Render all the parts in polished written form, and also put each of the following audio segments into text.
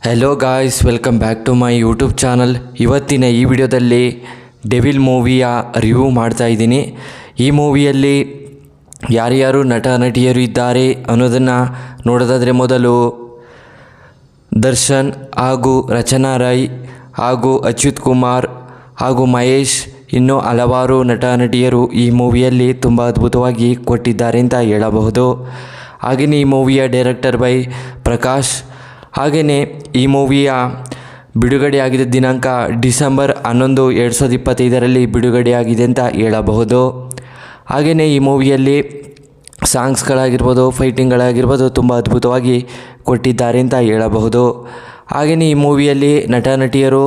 Hello guys, welcome back to my YouTube channel. ಇವತ್ತಿನ ಈ ವಿಡಿಯೋದಲ್ಲಿ ಡೆವಿಲ್ ಮೂವಿಯ ರಿವ್ಯೂ ಮಾಡ್ತಾ ಇದ್ದೀನಿ. ಈ ಮೂವಿಯಲ್ಲಿ ಯಾರ್ಯಾರು ನಟ ನಟಿಯರು ಇದ್ದಾರೆ ಅನ್ನೋದನ್ನು ನೋಡೋದಾದರೆ ಮೊದಲು ದರ್ಶನ್ ಹಾಗೂ ರಚನಾ ರೈ ಹಾಗೂ ಅಚ್ಯುತ್ ಕುಮಾರ್ ಹಾಗೂ ಮಹೇಶ್ ಇನ್ನೂ ಹಲವಾರು ನಟ ನಟಿಯರು ಈ ಮೂವಿಯಲ್ಲಿ ತುಂಬ ಅದ್ಭುತವಾಗಿ ಕೊಟ್ಟಿದ್ದಾರೆ ಅಂತ ಹೇಳಬಹುದು. ಹಾಗೆಯೇ ಈ ಮೂವಿಯ ಡೈರೆಕ್ಟರ್ ಬೈ ಪ್ರಕಾಶ್. ಹಾಗೆಯೇ ಈ ಮೂವಿಯ ಬಿಡುಗಡೆಯಾಗಿದ್ದ ದಿನಾಂಕ ಡಿಸೆಂಬರ್ 11, 2025 ಬಿಡುಗಡೆಯಾಗಿದೆ ಅಂತ ಹೇಳಬಹುದು. ಹಾಗೆಯೇ ಈ ಮೂವಿಯಲ್ಲಿ ಸಾಂಗ್ಸ್ಗಳಾಗಿರ್ಬೋದು, ಫೈಟಿಂಗ್ಗಳಾಗಿರ್ಬೋದು ತುಂಬ ಅದ್ಭುತವಾಗಿ ಕೊಟ್ಟಿದ್ದಾರೆ ಅಂತ ಹೇಳಬಹುದು. ಹಾಗೆಯೇ ಈ ಮೂವಿಯಲ್ಲಿ ನಟ ನಟಿಯರು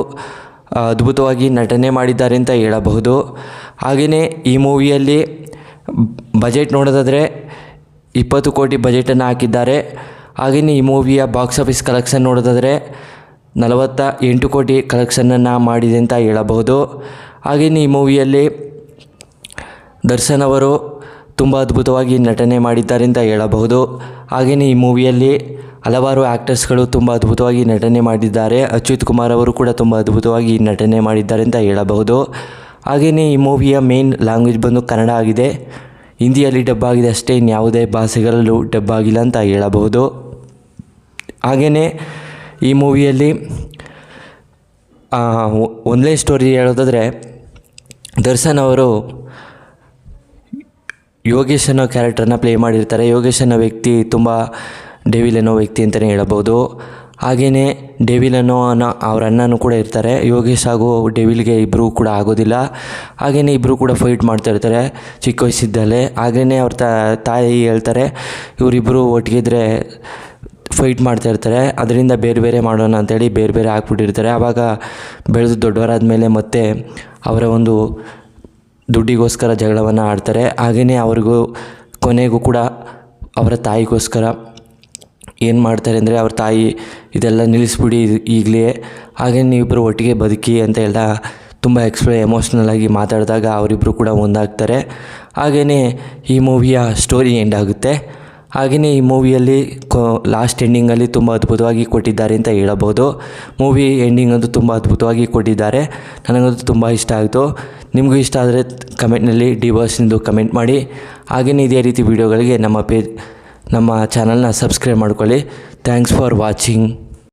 ಅದ್ಭುತವಾಗಿ ನಟನೆ ಮಾಡಿದ್ದಾರೆ ಅಂತ ಹೇಳಬಹುದು. ಹಾಗೆಯೇ ಈ ಮೂವಿಯಲ್ಲಿ ಬಜೆಟ್ ನೋಡೋದಾದರೆ 20 ಕೋಟಿ ಬಜೆಟನ್ನು ಹಾಕಿದ್ದಾರೆ. ಹಾಗೆಯೇ ಈ ಮೂವಿಯ ಬಾಕ್ಸ್ ಆಫೀಸ್ ಕಲೆಕ್ಷನ್ ನೋಡೋದಾದರೆ 48 ಕೋಟಿ ಕಲೆಕ್ಷನನ್ನು ಮಾಡಿದೆ ಅಂತ ಹೇಳಬಹುದು. ಹಾಗೆಯೇ ಈ ಮೂವಿಯಲ್ಲಿ ದರ್ಶನ್ ಅವರು ತುಂಬ ಅದ್ಭುತವಾಗಿ ನಟನೆ ಮಾಡಿದ್ದಾರೆ ಅಂತ ಹೇಳಬಹುದು. ಹಾಗೆಯೇ ಈ ಮೂವಿಯಲ್ಲಿ ಹಲವಾರು ಆ್ಯಕ್ಟರ್ಸ್ಗಳು ತುಂಬ ಅದ್ಭುತವಾಗಿ ನಟನೆ ಮಾಡಿದ್ದಾರೆ. ಅಚ್ಯುತ್ ಕುಮಾರ್ ಅವರು ಕೂಡ ತುಂಬ ಅದ್ಭುತವಾಗಿ ನಟನೆ ಮಾಡಿದ್ದಾರೆ ಅಂತ ಹೇಳಬಹುದು. ಹಾಗೆಯೇ ಈ ಮೂವಿಯ ಮೇನ್ ಲ್ಯಾಂಗ್ವೇಜ್ ಬಂದು ಕನ್ನಡ ಆಗಿದೆ. ಹಿಂದಿಯಲ್ಲಿ ಡಬ್ ಆಗಿದೆ ಅಷ್ಟೇ, ಇನ್ಯಾವುದೇ ಭಾಷೆಗಳಲ್ಲೂ ಡಬ್ ಆಗಿಲ್ಲ ಅಂತ ಹೇಳಬಹುದು. ಹಾಗೆಯೇ ಈ ಮೂವಿಯಲ್ಲಿ ಒಂದನೇ ಸ್ಟೋರಿ ಹೇಳೋದಾದರೆ ದರ್ಶನ್ ಅವರು ಯೋಗೇಶ್ ಅನ್ನೋ ಕ್ಯಾರೆಕ್ಟರ್ನ ಪ್ಲೇ ಮಾಡಿರ್ತಾರೆ. ಯೋಗೇಶ್ ಅನ್ನೋ ವ್ಯಕ್ತಿ ತುಂಬ ಡೆವಿಲ್ ಅನ್ನೋ ವ್ಯಕ್ತಿ ಅಂತಲೇ ಹೇಳಬಹುದು. ಹಾಗೆಯೇ ಡೆವಿಲ್ ಅನ್ನೋ ಅವ್ರ ಅಣ್ಣನೂ ಕೂಡ ಇರ್ತಾರೆ. ಯೋಗೇಶ್ ಹಾಗೂ ಡೆವಿಲ್ಗೆ ಇಬ್ಬರೂ ಕೂಡ ಆಗೋದಿಲ್ಲ. ಹಾಗೆಯೇ ಇಬ್ಬರು ಕೂಡ ಫೈಟ್ ಮಾಡ್ತಾಯಿರ್ತಾರೆ ಚಿಕ್ಕ ವಯಸ್ಸಿದ್ದಲ್ಲೇ. ಹಾಗೆಯೇ ಅವ್ರ ತಾಯಿ ಹೇಳ್ತಾರೆ ಇವರಿಬ್ಬರು ಒಟ್ಟಿಗಿದ್ರೆ ಫೈಟ್ ಮಾಡ್ತಾಯಿರ್ತಾರೆ, ಅದರಿಂದ ಬೇರೆ ಬೇರೆ ಮಾಡೋಣ ಅಂತೇಳಿ ಬೇರೆ ಬೇರೆ ಹಾಕ್ಬಿಟ್ಟಿರ್ತಾರೆ. ಆವಾಗ ಬೆಳೆದು ದೊಡ್ಡವರಾದ ಮೇಲೆ ಮತ್ತೆ ಅವರ ಒಂದು ದುಡ್ಡಿಗೋಸ್ಕರ ಜಗಳವನ್ನು ಆಡ್ತಾರೆ. ಹಾಗೆಯೇ ಅವ್ರಿಗೂ ಕೊನೆಗೂ ಕೂಡ ಅವರ ತಾಯಿಗೋಸ್ಕರ ಏನು ಮಾಡ್ತಾರೆ ಅಂದರೆ ಅವ್ರ ತಾಯಿ ಇದೆಲ್ಲ ನಿಲ್ಲಿಸ್ಬಿಡಿ ಈಗಲೇ, ಹಾಗೆ ನೀವಿಬ್ಬರು ಒಟ್ಟಿಗೆ ಬದುಕಿ ಅಂತ ಎಲ್ಲ ತುಂಬ ಎಮೋಷ್ನಲ್ ಆಗಿ ಮಾತಾಡಿದಾಗ ಅವರಿಬ್ಬರು ಕೂಡ ಒಂದಾಗ್ತಾರೆ. ಹಾಗೆಯೇ ಈ ಮೂವಿಯ ಸ್ಟೋರಿ ಎಂಡ್ ಆಗುತ್ತೆ. ಹಾಗೆಯೇ ಈ ಮೂವಿಯಲ್ಲಿ ಲಾಸ್ಟ್ ಎಂಡಿಂಗಲ್ಲಿ ತುಂಬ ಅದ್ಭುತವಾಗಿ ಕೊಟ್ಟಿದ್ದಾರೆ ಅಂತ ಹೇಳಬಹುದು. ಮೂವಿ ಎಂಡಿಂಗ್ ಅಂತೂ ತುಂಬ ಅದ್ಭುತವಾಗಿ ಕೊಟ್ಟಿದ್ದಾರೆ. ನನಗಂತೂ ತುಂಬ ಇಷ್ಟ ಆಯಿತು. ನಿಮಗೂ ಇಷ್ಟ ಆದರೆ ಕಮೆಂಟ್ನಲ್ಲಿ ಡಿವೋರ್ಸ್ ಎಂದು ಕಮೆಂಟ್ ಮಾಡಿ. ಹಾಗೆಯೇ ಇದೇ ರೀತಿ ವೀಡಿಯೋಗಳಿಗೆ ನಮ್ಮ ಚಾನಲ್ನ ಸಬ್ಸ್ಕ್ರೈಬ್ ಮಾಡ್ಕೊಳ್ಳಿ. Thanks for watching.